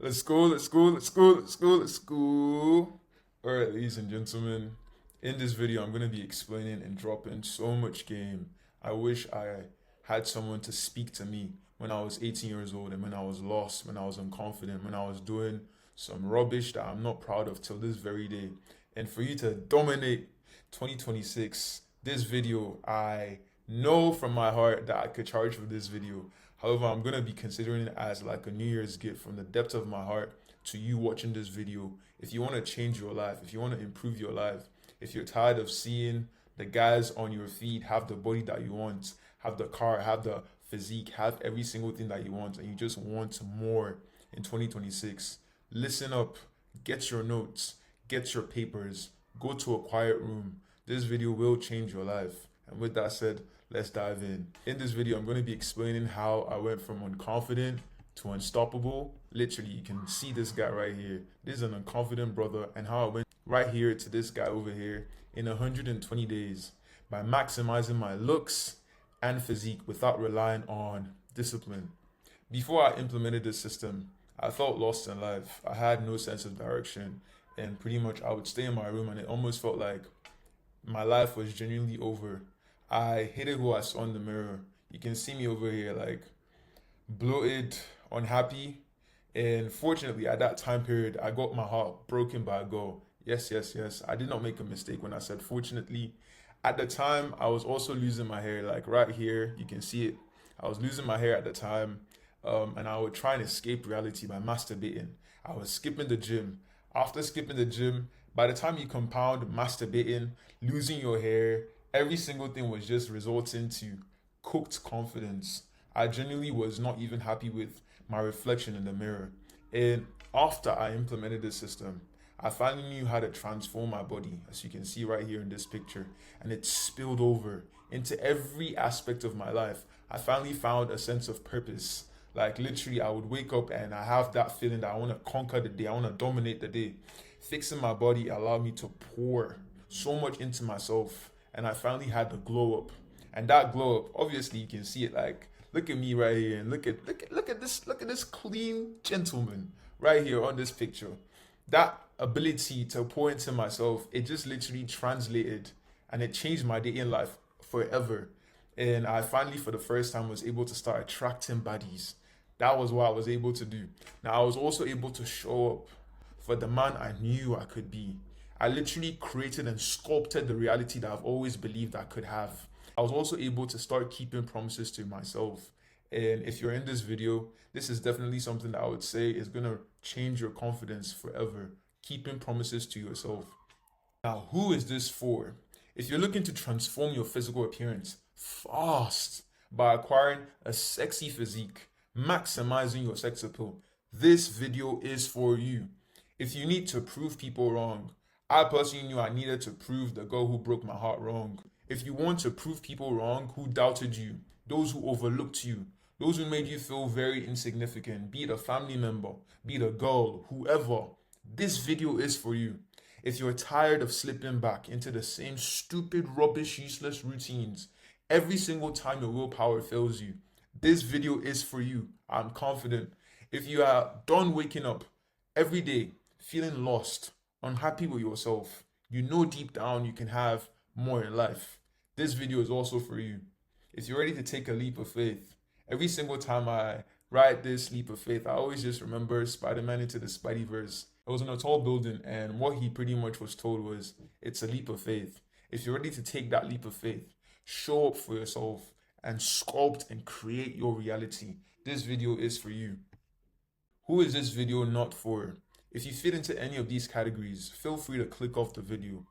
Let's go, let's go, let's go, let's go, let's go. All right, ladies and gentlemen, in this video, I'm going to be explaining and dropping so much game. I wish I had someone to speak to me when I was 18 years old and when I was lost, when I was unconfident, when I was doing some rubbish that I'm not proud of till this very day. And for you to dominate 2026, this video, I know from my heart that I could charge for this video. However, I'm going to be considering it as like a New Year's gift from the depth of my heart to you watching this video. If you want to change your life, if you want to improve your life, if you're tired of seeing the guys on your feed have the body that you want, have the car, have the physique, have every single thing that you want, and you just want more in 2026, listen up, get your notes, get your papers, go to a quiet room. This video will change your life. And with that said, let's dive in. In this video, I'm going to be explaining how I went from unconfident to unstoppable. Literally, you can see this guy right here. This is an unconfident brother, and how I went right here to this guy over here in 120 days by maximizing my looks and physique without relying on discipline. Before I implemented this system, I felt lost in life. I had no sense of direction, and pretty much I would stay in my room and it almost felt like my life was genuinely over. I hated who I saw in the mirror. You can see me over here like bloated, unhappy. And fortunately, at that time period, I got my heart broken by a girl. Yes, yes, yes. I did not make a mistake when I said fortunately. At the time, I was also losing my hair, like right here. You can see it. I was losing my hair at the time. And I would try and escape reality by masturbating. I was skipping the gym. After skipping the gym, by the time you compound masturbating, losing your hair, every single thing was just resulting to cooked confidence. I genuinely was not even happy with my reflection in the mirror. And after I implemented this system, I finally knew how to transform my body, as you can see right here in this picture, and it spilled over into every aspect of my life. I finally found a sense of purpose. Like literally, I would wake up and I have that feeling that I want to conquer the day, I want to dominate the day. Fixing my body allowed me to pour so much into myself, and I finally had the glow up. And that glow up, obviously, you can see it. Like, look at me right here, and look at this clean gentleman right here on this picture. That ability to pour into myself, it just literally translated, and it changed my dating life forever. And I finally, for the first time, was able to start attracting bodies. That was what I was able to do. Now I was also able to show up for the man I knew I could be. I literally created and sculpted the reality that I've always believed I could have. I was also able to start keeping promises to myself. And if you're in this video, this is definitely something that I would say is going to change your confidence forever. Keeping promises to yourself. Now, who is this for? If you're looking to transform your physical appearance fast by acquiring a sexy physique, maximizing your sex appeal, this video is for you. If you need to prove people wrong, I personally knew I needed to prove the girl who broke my heart wrong. If you want to prove people wrong who doubted you, those who overlooked you, those who made you feel very insignificant, be it a family member, be it a girl, whoever, this video is for you. If you're tired of slipping back into the same stupid, rubbish, useless routines every single time your willpower fails you, this video is for you. I'm confident. If you are done waking up every day feeling lost, unhappy with yourself, you know deep down you can have more in life, this video is also for you. If you're ready to take a leap of faith, every single time I write this leap of faith, I always just remember Spider-Man into the Spideyverse. I was in a tall building, and what he pretty much was told was, it's a leap of faith. If you're ready to take that leap of faith, show up for yourself and sculpt and create your reality. This video is for you. Who is this video not for? If you fit into any of these categories, feel free to click off the video.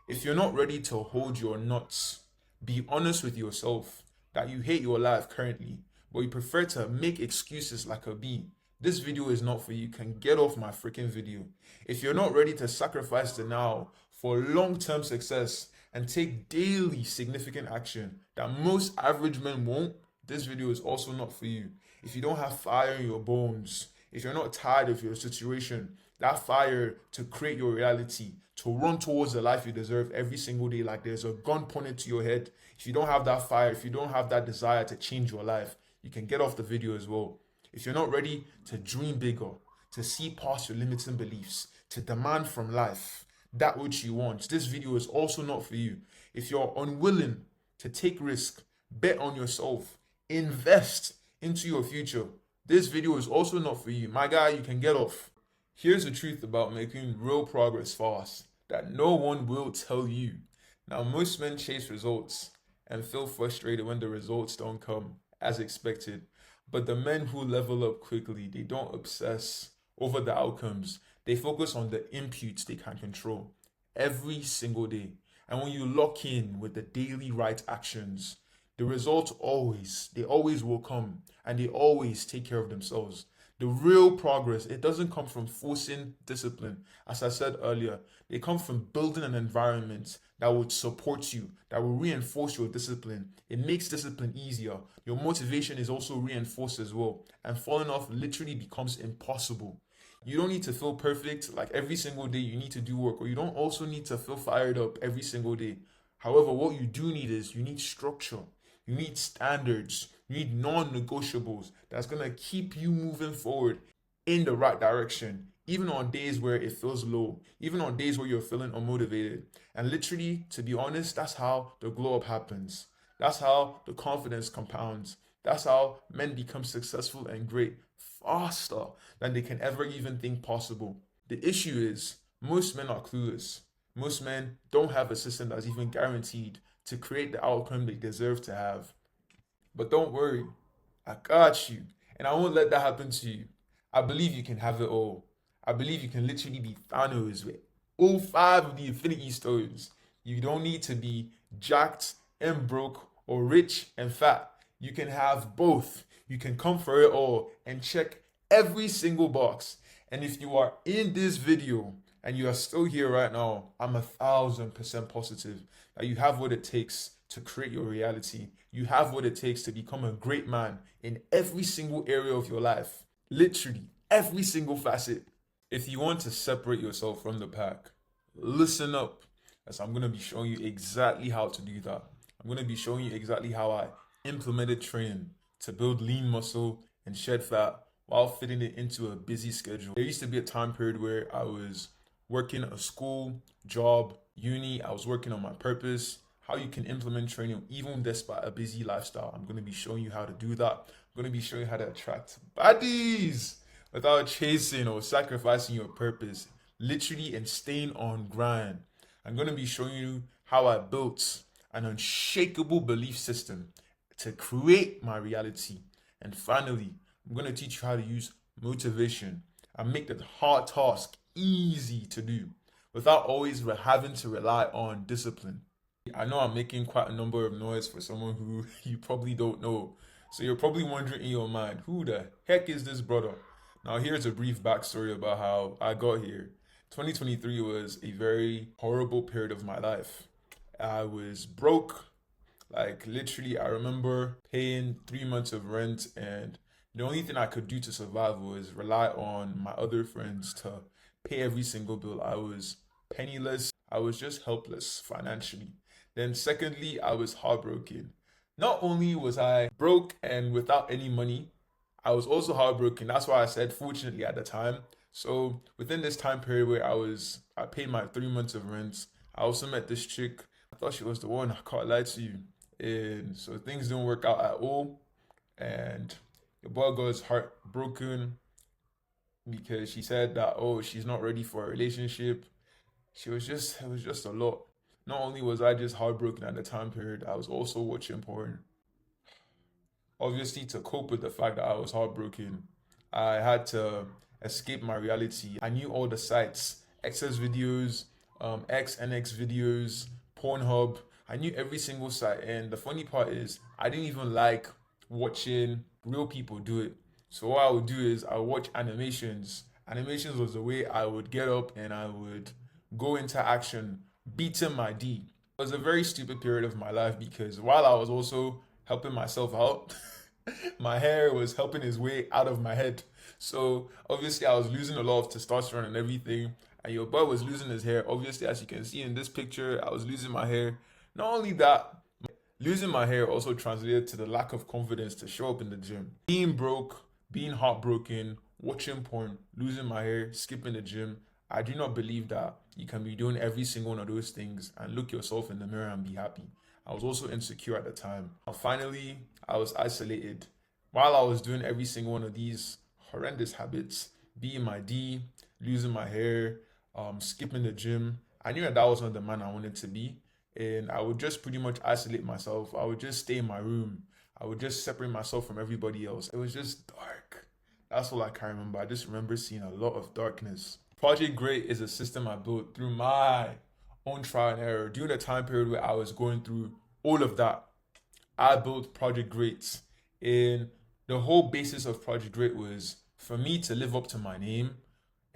If you're not ready to hold your nuts, be honest with yourself that you hate your life currently, but you prefer to make excuses like a bee, this video is not for you. You can get off my freaking video. If you're not ready to sacrifice the now for long-term success and take daily significant action that most average men won't, this video is also not for you. If you don't have fire in your bones, if you're not tired of your situation, that fire to create your reality, to run towards the life you deserve every single day, like there's a gun pointed to your head. If you don't have that fire, if you don't have that desire to change your life, you can get off the video as well. If you're not ready to dream bigger, to see past your limiting beliefs, to demand from life that which you want, this video is also not for you. If you're unwilling to take risk, bet on yourself, invest into your future, this video is also not for you. My guy, you can get off. Here's the truth about making real progress fast that no one will tell you. Now, most men chase results and feel frustrated when the results don't come as expected. But the men who level up quickly, they don't obsess over the outcomes. They focus on the inputs they can control every single day. And when you lock in with the daily right actions, the results they always will come, and they always take care of themselves. The real progress, it doesn't come from forcing discipline. As I said earlier, they come from building an environment that would support you, that will reinforce your discipline. It makes discipline easier. Your motivation is also reinforced as well. And falling off literally becomes impossible. You don't need to feel perfect like every single day you need to do work, or you don't also need to feel fired up every single day. However, what you do need is you need structure. You need standards. You need non-negotiables that's going to keep you moving forward in the right direction, even on days where it feels low, even on days where you're feeling unmotivated. And literally, to be honest, that's how the glow up happens. That's how the confidence compounds. That's how men become successful and great faster than they can ever even think possible. The issue is most men are clueless. Most men don't have a system that's even guaranteed to create the outcome they deserve to have. But don't worry, I got you. And I won't let that happen to you. I believe you can have it all. I believe you can literally be Thanos with all 5 of the Infinity Stones. You don't need to be jacked and broke or rich and fat. You can have both. You can come for it all and check every single box. And if you are in this video and you are still here right now, I'm 1000% positive that you have what it takes to create your reality. You have what it takes to become a great man in every single area of your life. Literally, every single facet. If you want to separate yourself from the pack, listen up, as I'm going to be showing you exactly how to do that. I'm going to be showing you exactly how I implemented training to build lean muscle and shed fat while fitting it into a busy schedule. There used to be a time period where I was working a school, job, uni. I was working on my purpose, how you can implement training even despite a busy lifestyle. I'm going to be showing you how to do that. I'm going to be showing you how to attract baddies without chasing or sacrificing your purpose, literally, and staying on grind. I'm going to be showing you how I built an unshakable belief system to create my reality. And finally, I'm going to teach you how to use motivation and make the hard task easy to do without always having to rely on discipline. I know I'm making quite a number of noise for someone who you probably don't know. So you're probably wondering in your mind, who the heck is this brother? Now here's a brief backstory about how I got here. 2023 was a very horrible period of my life. I was broke. Like literally, I remember paying 3 months of rent, and the only thing I could do to survive was rely on my other friends to pay every single bill. I was penniless. I was just helpless financially. Then secondly, I was heartbroken. Not only was I broke and without any money, I was also heartbroken. That's why I said fortunately at the time. So within this time period where I paid my 3 months of rent, I also met this chick. I thought she was the one, I can't lie to you. And so things didn't work out at all. And your boy got his heart broken because she said that, oh, she's not ready for a relationship. It was just a lot. Not only was I just heartbroken at the time period, I was also watching porn. Obviously, to cope with the fact that I was heartbroken, I had to escape my reality. I knew all the sites, XS videos, XNX videos, Pornhub. I knew every single site. And the funny part is, I didn't even like watching real people do it. So what I would do is I would watch animations. Animations was the way I would get up and I would go into action, beating my D. It was a very stupid period of my life because while I was also helping myself out, my hair was helping its way out of my head. So obviously I was losing a lot of testosterone and everything, and your boy was losing his hair. Obviously, as you can see in this picture, I was losing my hair. Not only that, losing my hair also translated to the lack of confidence to show up in the gym. Being broke, being heartbroken, watching porn, losing my hair, skipping the gym. I do not believe that you can be doing every single one of those things and look yourself in the mirror and be happy. I was also insecure at the time. And finally, I was isolated. While I was doing every single one of these horrendous habits, being my D, losing my hair, skipping the gym, I knew that that was not the man I wanted to be. And I would just pretty much isolate myself. I would just stay in my room. I would just separate myself from everybody else. It was just dark. That's all I can remember. I just remember seeing a lot of darkness. Project Great is a system I built through my own trial and error. During the time period where I was going through all of that, I built Project Great. And the whole basis of Project Great was for me to live up to my name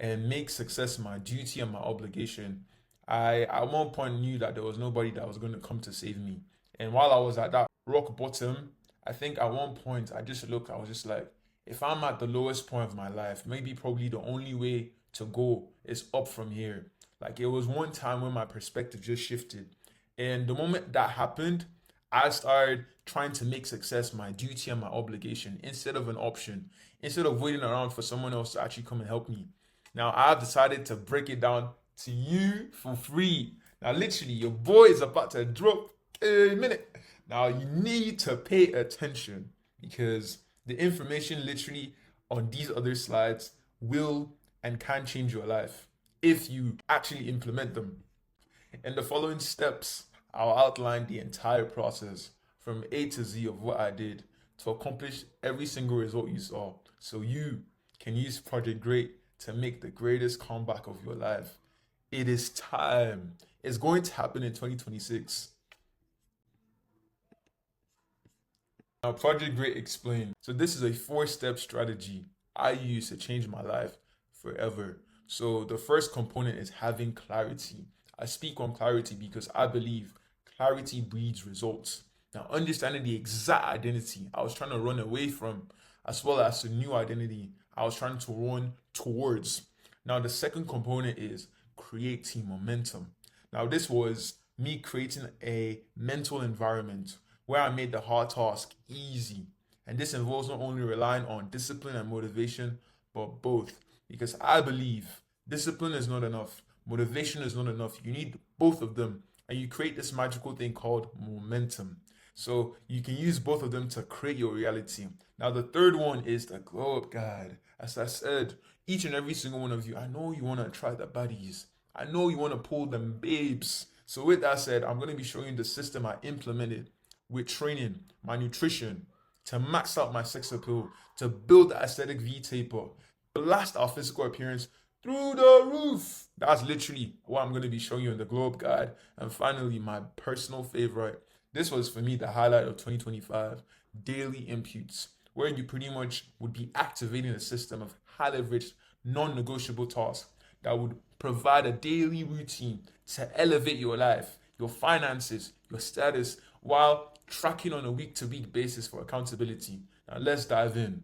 and make success my duty and my obligation. I at one point knew that there was nobody that was going to come to save me. And while I was at that rock bottom, I think at one point I just looked, I was just like, if I'm at the lowest point of my life, maybe probably the only way to go is up from here. Like it was one time when my perspective just shifted. And the moment that happened, I started trying to make success my duty and my obligation instead of an option, instead of waiting around for someone else to actually come and help me. Now I've decided to break it down to you for free. Now, literally, your boy is about to drop a minute. Now, you need to pay attention because the information literally on these other slides will and can change your life if you actually implement them. In the following steps, I'll outline the entire process from A to Z of what I did to accomplish every single result you saw so you can use Project Great to make the greatest comeback of your life. It is time. It's going to happen in 2026. Now, Project Great explained. So this is a 4-step strategy I use to change my life forever. So the first component is having clarity. I speak on clarity because I believe clarity breeds results. Now, understanding the exact identity I was trying to run away from, as well as the new identity I was trying to run towards. Now, the second component is creating momentum. Now, this was me creating a mental environment where I made the hard task easy. And this involves not only relying on discipline and motivation, but both. Because I believe discipline is not enough, motivation is not enough. You need both of them. And you create this magical thing called momentum. So you can use both of them to create your reality. Now, the third one is the glow up guide. As I said, each and every single one of you, I know you want to try the baddies. I know you want to pull them babes. So with that said, I'm going to be showing you the system I implemented with training, my nutrition, to max out my sex appeal, to build the aesthetic V-taper, blast our physical appearance through the roof. That's literally what I'm going to be showing you in the glow up guide. And finally, my personal favorite. This was for me the highlight of 2025, daily imputes, where you pretty much would be activating a system of high leverage, non-negotiable tasks that would provide a daily routine to elevate your life, your finances, your status, while tracking on a week-to-week basis for accountability. Now let's dive in.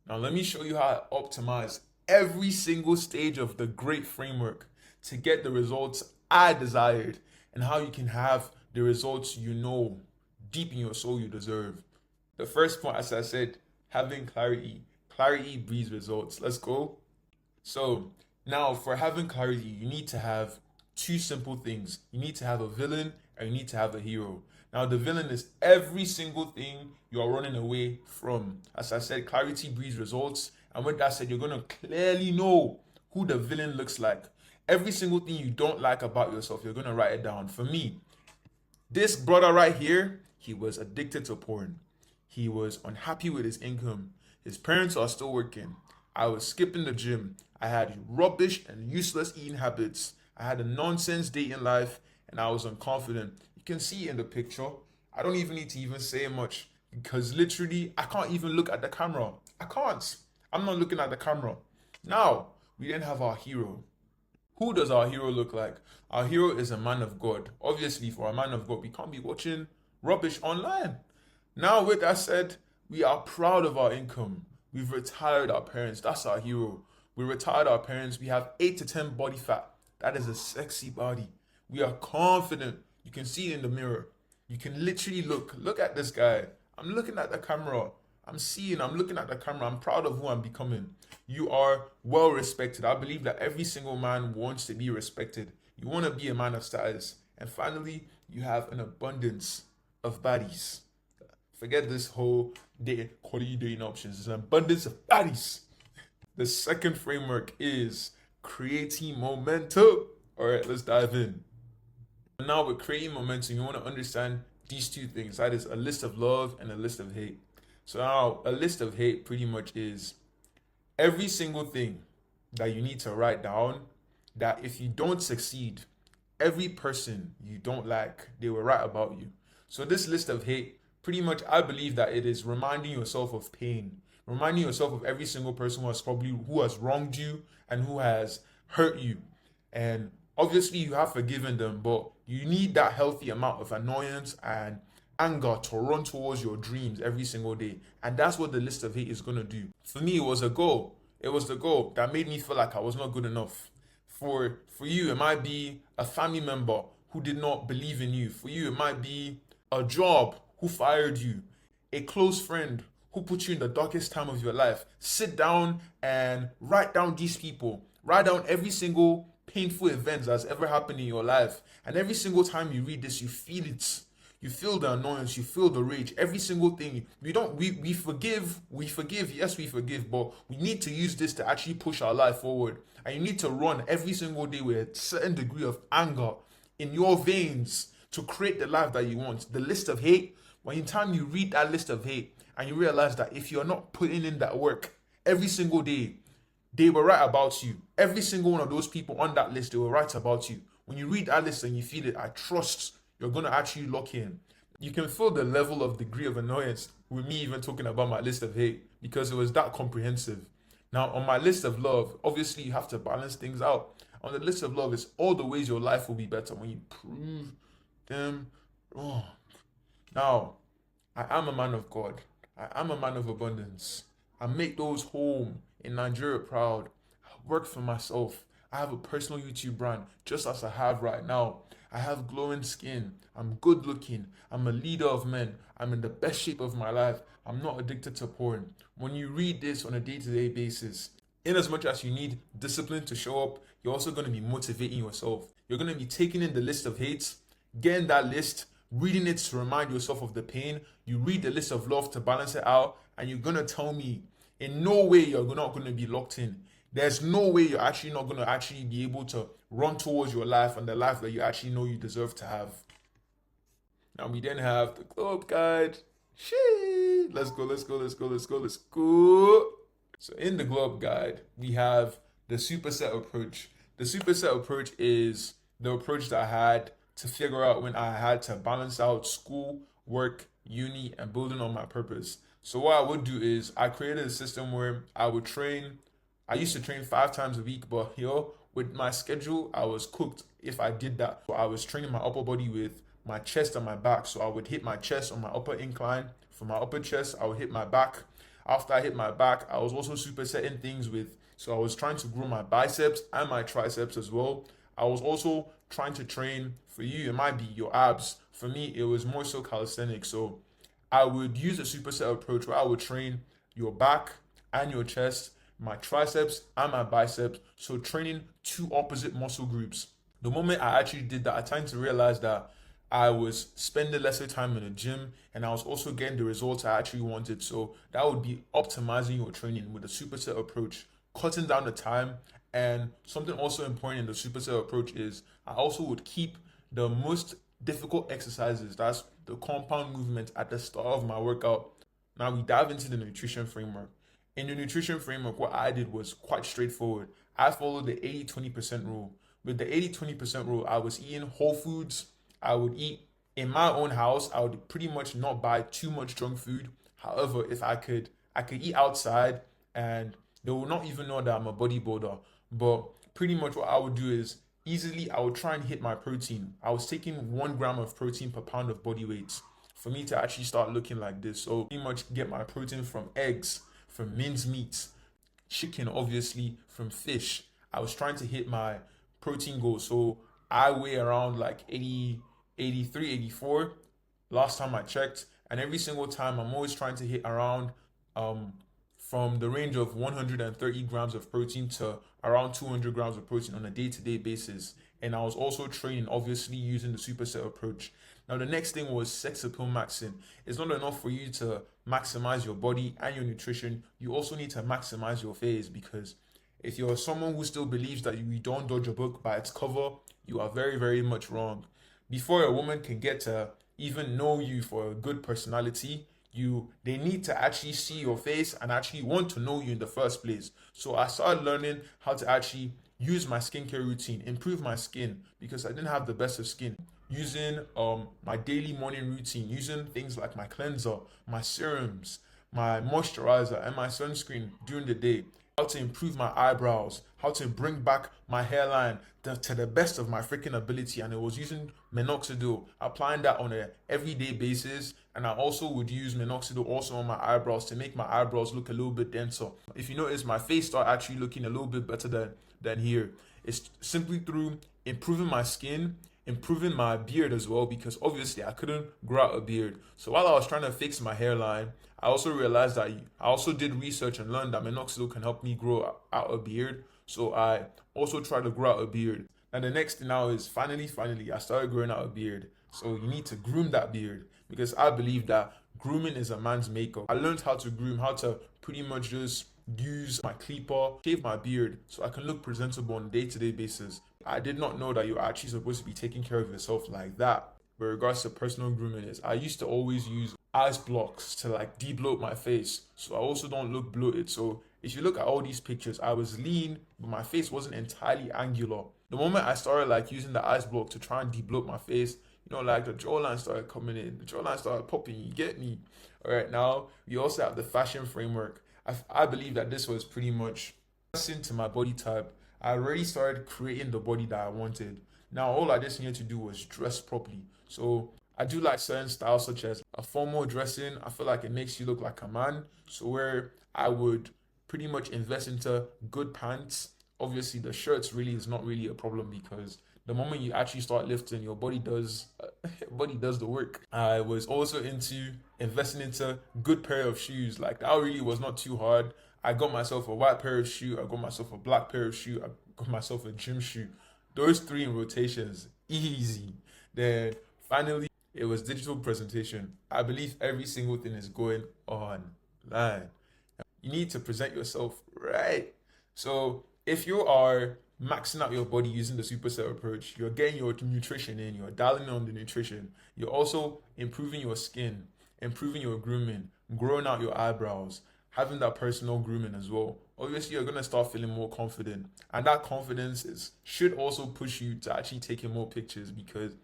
Now let me show you how I optimize every single stage of the great framework to get the results I desired and how you can have the results you know deep in your soul you deserve. The first point, as I said, having clarity. Clarity breeds results. Let's go. So now for having clarity, you need to have two simple things. You need to have a villain and you need to have a hero. Now the villain is every single thing you are running away from. As I said, clarity breeds results. And with that said, you're going to clearly know who the villain looks like. Every single thing you don't like about yourself, you're going to write it down. For me, this brother right here, he was addicted to porn. He was unhappy with his income. His parents are still working. I was skipping the gym. I had rubbish and useless eating habits. I had a nonsense dating life and I was unconfident. You can see in the picture, I don't even need to even say much because literally I can't even look at the camera. I can't. I'm not looking at the camera. Now, we then have our hero. Who does our hero look like? Our hero is a man of God. Obviously, for a man of God, we can't be watching rubbish online. Now, with that said, we are proud of our income. We've retired our parents. That's our hero. We retired our parents. We have 8 to 10 body fat. That is a sexy body. We are confident. You can see it in the mirror. You can literally look at this guy. I'm looking at the camera. I'm looking at the camera, I'm proud of who I'm becoming. You are well respected. I believe that every single man wants to be respected. You want to be a man of status. And finally, you have an abundance of baddies. Forget this whole quality dating options. There's an abundance of baddies. The second framework is creating momentum. All right, let's dive in. Now, with creating momentum, you want to understand these two things. That is a list of love and a list of hate. So now, a list of hate pretty much is every single thing that you need to write down that if you don't succeed, every person you don't like, they will write about you. So this list of hate, pretty much, I believe that it is reminding yourself of pain, reminding yourself of every single person who has wronged you and who has hurt you. And obviously you have forgiven them, but you need that healthy amount of annoyance and anger to run towards your dreams every single day. And that's what the list of hate is going to do. For me, it was a goal. It was the goal that made me feel like I was not good enough. For you, it might be a family member who did not believe in you. For you, it might be a job who fired you, a close friend who put you in the darkest time of your life. Sit down and write down these people. Write down every single painful event that's ever happened in your life. And every single time you read this, you feel it. You feel the annoyance, you feel the rage, every single thing. We forgive, yes, we forgive, but we need to use this to actually push our life forward. And you need to run every single day with a certain degree of anger in your veins to create the life that you want. The list of hate, when in time you read that list of hate and you realize that if you're not putting in that work every single day, they will write about you. Every single one of those people on that list, they will write about you. When you read that list and you feel it, I trust you're going to actually lock in. You can feel the level of degree of annoyance with me even talking about my list of hate because it was that comprehensive. Now, on my list of love, obviously you have to balance things out. On the list of love is all the ways your life will be better when you prove them wrong. Now, I am a man of God. I am a man of abundance. I make those home in Nigeria proud. I work for myself. I have a personal YouTube brand just as I have right now. I have glowing skin. I'm good looking. I'm a leader of men. I'm in the best shape of my life. I'm not addicted to porn. When you read this on a day-to-day basis, in as much as you need discipline to show up, you're also going to be motivating yourself. You're going to be taking in the list of hates, getting that list, reading it to remind yourself of the pain. You read the list of love to balance it out, and you're going to tell me in no way you're not going to be locked in. There's no way you're actually not going to actually be able to run towards your life and the life that you actually know you deserve to have. Now we then have the club guide. Shit. Let's go. So in the globe guide, we have the superset approach. The superset approach is the approach that I had to figure out when I had to balance out school, work, uni, and building on my purpose. So what I would do is I created a system where I would train. I used to train 5 times a week, but with my schedule, I was cooked if I did that. So I was training my upper body with my chest and my back. So I would hit my chest on my upper incline. For my upper chest, I would hit my back. After I hit my back, I was also supersetting things so I was trying to grow my biceps and my triceps as well. I was also trying to train, for you, it might be your abs. For me, it was more so calisthenics. So I would use a superset approach where I would train your back and your chest, my triceps and my biceps. So training 2 opposite muscle groups. The moment I actually did that, I started to realize that I was spending lesser time in the gym and I was also getting the results I actually wanted. So that would be optimizing your training with a superset approach, cutting down the time. And something also important in the superset approach is I also would keep the most difficult exercises, that's the compound movement, at the start of my workout. Now we dive into the nutrition framework. In the nutrition framework, what I did was quite straightforward. I followed the 80-20% rule. With the 80-20% rule, I was eating whole foods. I would eat in my own house. I would pretty much not buy too much junk food. However, if I could eat outside and they will not even know that I'm a bodybuilder. But pretty much what I would do is I would try and hit my protein. I was taking 1 gram of protein per pound of body weight for me to actually start looking like this. So pretty much get my protein from eggs, from minced meats, chicken, obviously, from fish. I was trying to hit my protein goal. So I weigh around like 80, 83, 84 last time I checked. And every single time I'm always trying to hit around um, from the range of 130 grams of protein to around 200 grams of protein on a day-to-day basis. And I was also training, obviously using the superset approach. Now, the next thing was sex appeal maxing. It's not enough for you to maximize your body and your nutrition. You also need to maximize your face, because if you're someone who still believes that you don't judge a book by its cover, you are very, very much wrong. Before a woman can get to even know you for a good personality, they need to actually see your face and actually want to know you in the first place. So I started learning how to actually use my skincare routine, improve my skin, because I didn't have the best of skin. Using my daily morning routine, using things like my cleanser, my serums, my moisturizer, and my sunscreen during the day. How to improve my eyebrows, how to bring back my hairline to the best of my freaking ability. And it was using minoxidil, applying that on a everyday basis. And I also would use minoxidil also on my eyebrows to make my eyebrows look a little bit denser. If you notice, my face started actually looking a little bit better than here. It's simply through improving my skin, improving my beard as well, because obviously I couldn't grow out a beard. So while I was trying to fix my hairline, I also realized that I also did research and learned that minoxidil can help me grow out a beard. So I also tried to grow out a beard. And the next thing now is finally, I started growing out a beard. So you need to groom that beard, because I believe that grooming is a man's makeup. I learned how to groom, how to pretty much just use my clipper, shave my beard so I can look presentable on a day-to-day basis. I did not know that you're actually supposed to be taking care of yourself like that. With regards to personal grooming, is I used to always use ice blocks to like de-bloat my face, so I also don't look bloated. So if you look at all these pictures, I was lean, but my face wasn't entirely angular. The moment I started like using the ice block to try and de-bloat my face, like the jawline started coming in, the jawline started popping. You get me? All right, now we also have the fashion framework. I believe that this was pretty much into my body type. I already started creating the body that I wanted. Now all I just needed to do was dress properly. So I do like certain styles, such as a formal dressing. I feel like it makes you look like a man. So where I would pretty much invest into good pants. Obviously, the shirts really is not really a problem, because the moment you actually start lifting, your body does body does the work. I was also into investing into good pair of shoes. Like that really was not too hard. I got myself a white pair of shoe. I got myself a black pair of shoe. I got myself a gym shoe. Those three in rotations, easy. Then finally, it was digital presentation. I believe every single thing is going online. You need to present yourself right. So if you are maxing out your body using the superset approach, you're getting your nutrition in, you're dialing on the nutrition, you're also improving your skin, improving your grooming, growing out your eyebrows, having that personal grooming as well. Obviously, you're gonna start feeling more confident, and that confidence should also push you to actually taking more pictures, because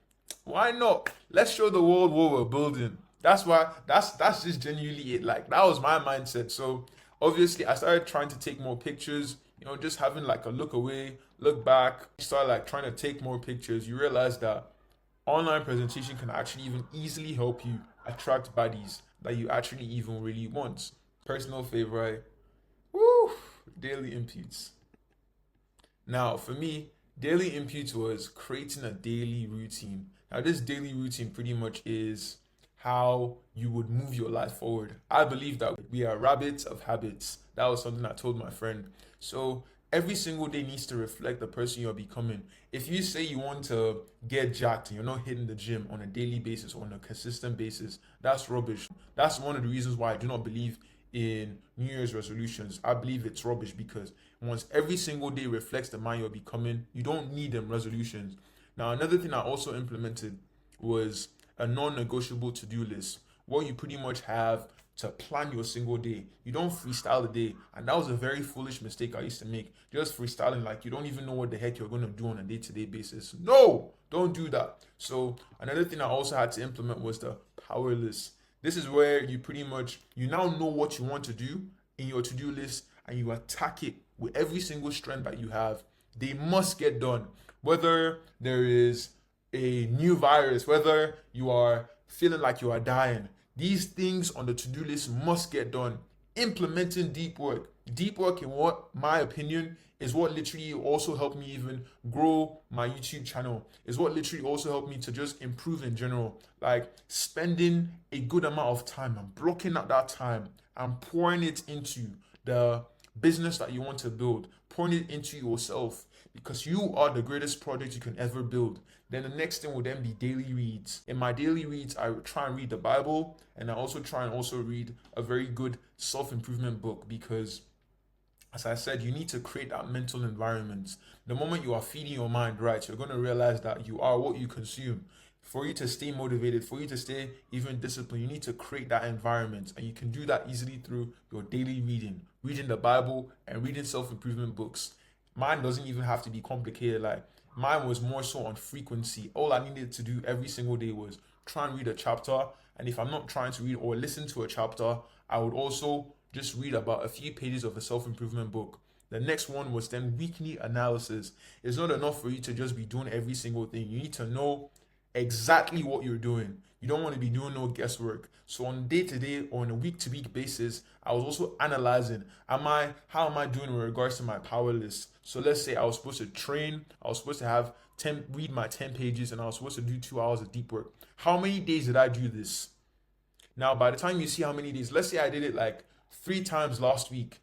why not? Let's show the world what we're building. That's just genuinely it. Like that was my mindset. So obviously, I started trying to take more pictures. Just having like a look away, look back. Start like trying to take more pictures. You realize that online presentation can actually even easily help you attract bodies that you actually even really want. Personal favorite, woo, daily inputs. Now, for me, daily inputs was creating a daily routine. Now, this daily routine pretty much is how you would move your life forward. I believe that we are rabbits of habits. That was something I told my friend. So every single day needs to reflect the person you're becoming. If you say you want to get jacked and you're not hitting the gym on a daily basis or on a consistent basis, that's rubbish. That's one of the reasons why I do not believe in New Year's resolutions. I believe it's rubbish, because once every single day reflects the man you're becoming, you don't need them resolutions. Now, another thing I also implemented was a non-negotiable to-do list, what you pretty much have to plan your single day. You don't freestyle the day, and that was a very foolish mistake I used to make. Just freestyling, like you don't even know what the heck you're going to do on a day-to-day basis. No, don't do that. So another thing I also had to implement was the power list. This is where you now know what you want to do in your to-do list, and you attack it with every single strength that you have. They must get done. Whether there is a new virus, whether you are feeling like you are dying, these things on the to-do list must get done. Implementing deep work. Deep work, in what my opinion, is what literally also helped me even grow my YouTube channel. Is what literally also helped me to just improve in general. Like spending a good amount of time and blocking out that time and pouring it into the business that you want to build, pouring it into yourself, because you are the greatest project you can ever build. Then the next thing will then be daily reads. In my daily reads, I try and read the Bible, and I also try and also read a very good self-improvement book, because as I said, you need to create that mental environment. The moment you are feeding your mind right, you're going to realize that you are what you consume. For you to stay motivated, for you to stay even disciplined, you need to create that environment. And you can do that easily through your daily reading, reading the Bible and reading self-improvement books. Mine doesn't even have to be complicated. Like mine was more so on frequency. All I needed to do every single day was try and read a chapter. And if I'm not trying to read or listen to a chapter, I would also just read about a few pages of a self-improvement book. The next one was then weekly analysis. It's not enough for you to just be doing every single thing. You need to know exactly what you're doing. You don't want to be doing no guesswork. So on day-to-day or on a week-to-week basis, I was also analyzing, how am I doing with regards to my power list? So let's say I was supposed to train, I was supposed to have read my 10 pages, and I was supposed to do 2 hours of deep work. How many days did I do this? Now, by the time you see how many days, let's say I did it like 3 times last week.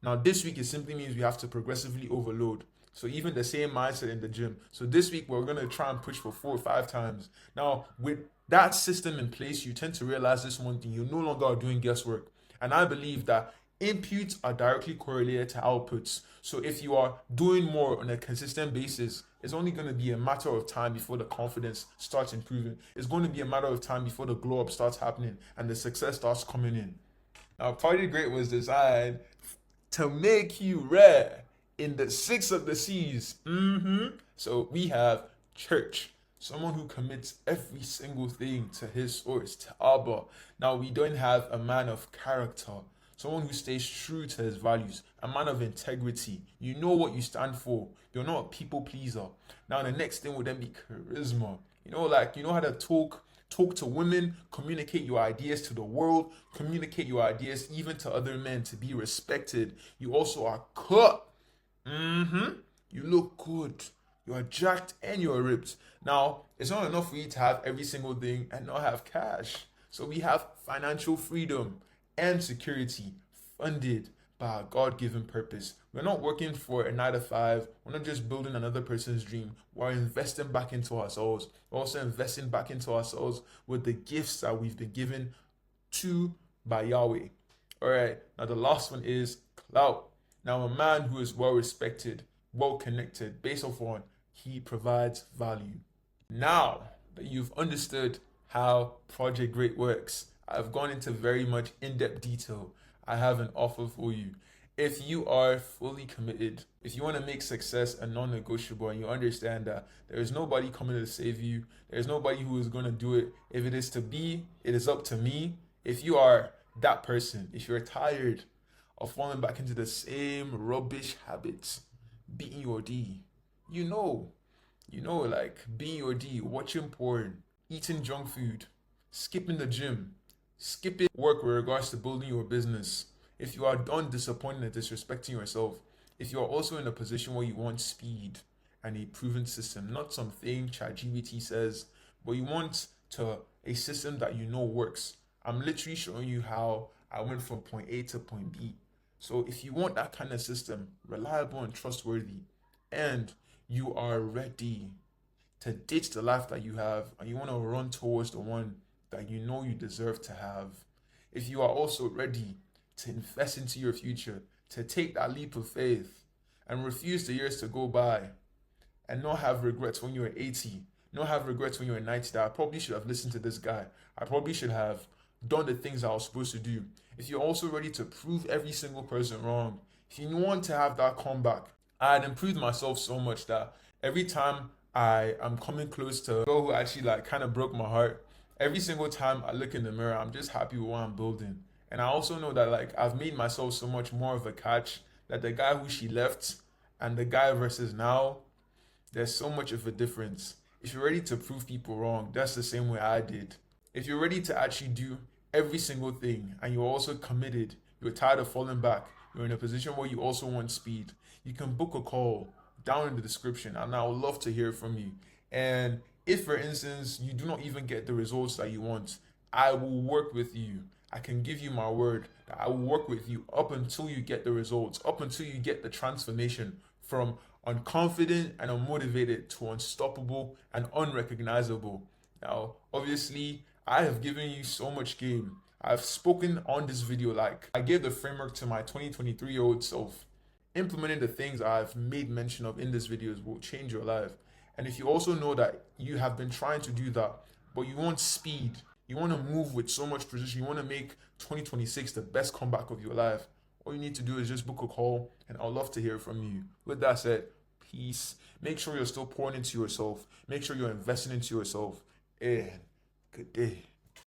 Now, this week, it simply means we have to progressively overload. So even the same mindset in the gym. So this week, we're going to try and push for 4 or 5 times. Now, with that system in place, you tend to realize this one thing. You no longer are doing guesswork. And I believe that inputs are directly correlated to outputs. So if you are doing more on a consistent basis, it's only going to be a matter of time before the confidence starts improving. It's going to be a matter of time before the glow up starts happening and the success starts coming in. Now, Party Great was designed to make you rare in the 6 of the C's. So we have church, someone who commits every single thing to his source, to Abba. Now we don't have a man of character, someone who stays true to his values, a man of integrity. You know what you stand for. You're not a people pleaser. Now the next thing would then be charisma. You know how to talk to women, communicate your ideas to the world, communicate your ideas even to other men, to be respected. You also are cut. You look good. You are jacked and you are ripped. Now, it's not enough for you to have every single thing and not have cash. So we have financial freedom and security funded by a God-given purpose. We're not working for a 9 to 5. We're not just building another person's dream. We're investing back into ourselves. We're also investing back into ourselves with the gifts that we've been given to by Yahweh. All right. Now the last one is clout. Now a man who is well respected, well connected, based off on he provides value. Now that you've understood how Project Great works, I've gone into very much in-depth detail. I have an offer for you. If you are fully committed, if you want to make success a non-negotiable, and you understand that there is nobody coming to save you, there's nobody who is going to do it. If it is to be, it is up to me. If you are that person, if you're tired of falling back into the same rubbish habits, beating your D, like being your D, watching porn, eating junk food, skipping the gym, skipping work with regards to building your business. If you are done disappointing and disrespecting yourself, if you are also in a position where you want speed and a proven system, not something ChatGPT says, but you want a system that you know works. I'm literally showing you how I went from point A to point B. So if you want that kind of system, reliable and trustworthy, and you are ready to ditch the life that you have and you want to run towards the one that you know you deserve to have, if you are also ready to invest into your future, to take that leap of faith and refuse the years to go by and not have regrets when you're 80, not have regrets when you're 90, that I probably should have listened to this guy. I probably should have done the things I was supposed to do. If you're also ready to prove every single person wrong, if you want to have that comeback, I had improved myself so much that every time I am coming close to a girl who actually kind of broke my heart, every single time I look in the mirror, I'm just happy with what I'm building. And I also know that I've made myself so much more of a catch that the guy who she left and the guy versus now, there's so much of a difference. If you're ready to prove people wrong, that's the same way I did. If you're ready to actually do every single thing and you're also committed, you're tired of falling back, you're in a position where you also want speed, you can book a call down in the description, and I would love to hear from you. And if, for instance, you do not even get the results that you want, I will work with you. I can give you my word that I will work with you up until you get the results, up until you get the transformation from unconfident and unmotivated to unstoppable and unrecognizable. Now, obviously, I have given you so much game. I've spoken on this video like I gave the framework to my 2023-year-old self. Implementing the things I've made mention of in this videos will change your life. And if you also know that you have been trying to do that, but you want speed, you want to move with so much precision, you want to make 2026 the best comeback of your life, all you need to do is just book a call, and I'd love to hear from you. With that said, peace. Make sure you're still pouring into yourself. Make sure you're investing into yourself. And good day.